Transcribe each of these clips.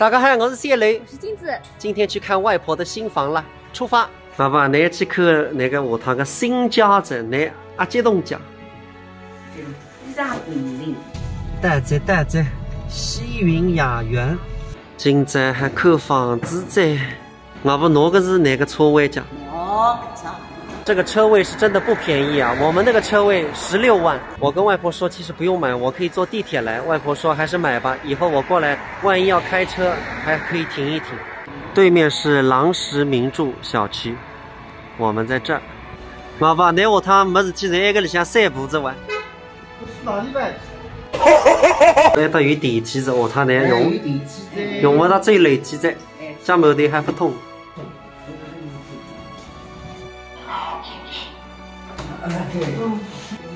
大家好，我是小雷，我是金子。今天去看外婆的新房了，出发。爸爸，你去看那个下趟的新家子，你阿激动家。非常美丽。带在西云雅园。今朝还看房子在。我不拿个是哪个车位讲？这个车位是真的不便宜啊！我们那个车位16万。我跟外婆说，其实不用买，我可以坐地铁来。外婆说还是买吧，以后我过来，万一要开车，还可以停一停。对面是狼石名著小区，我们在这儿。老爸，你下趟没事体在那个里向散步着玩。是哪里办？那到有电梯子，下趟呢用不到最累机子，家门头还不通。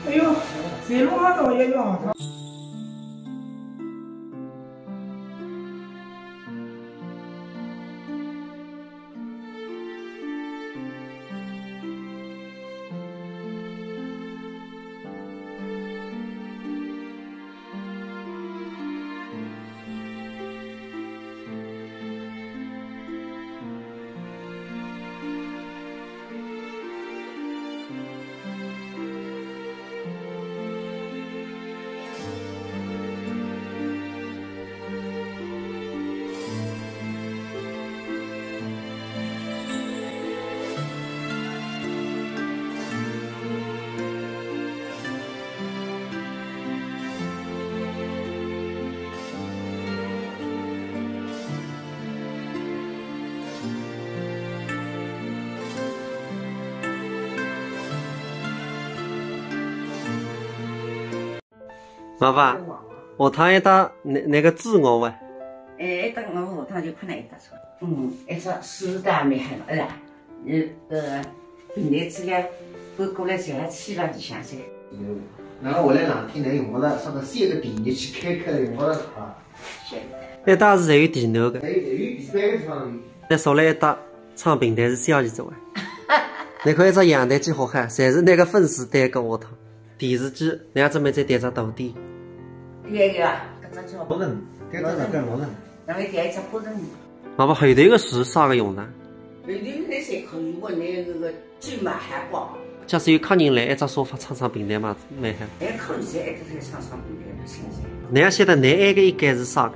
哎呦，这路好多也有好多。爸爸，下趟一搭那个猪肉哇？一搭我下趟就可能一搭出。一只四大蛮好了，平台子呀，搬过来才去了里向噻。然后我来两天来用不着，上个3个电热去开用不着啊。一搭是侪有电脑的。有地板个地方。再少来一搭唱平台是消息之外，你看一只阳台几好看，侪是那个粉丝带个下趟。电视机，你还准备再带只大点？对个，搿只叫6人，带只6人。然后带一只8人。爸爸，后头个是啥个用的？后头那侪可以问那个最麻还包。假使有客人来，一只沙发唱平台嘛，蛮好。还可以噻，一直在唱平台的现在。你还晓得你那个一间是啥个？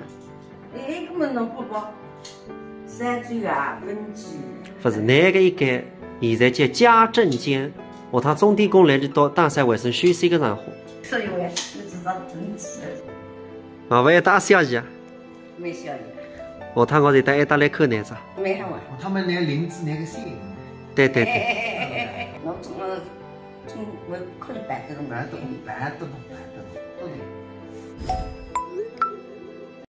那个么侬不包，3最啊分机。不是，那个一间现在叫家政间。下趟钟点工来就到大山卫生休息个上火。所以我要去知道分机。爸爸要打小姨啊？没小姨。下趟我再带一搭来看那只。没好玩。他们那林子那个线。对。我我可以摆这种。摆都。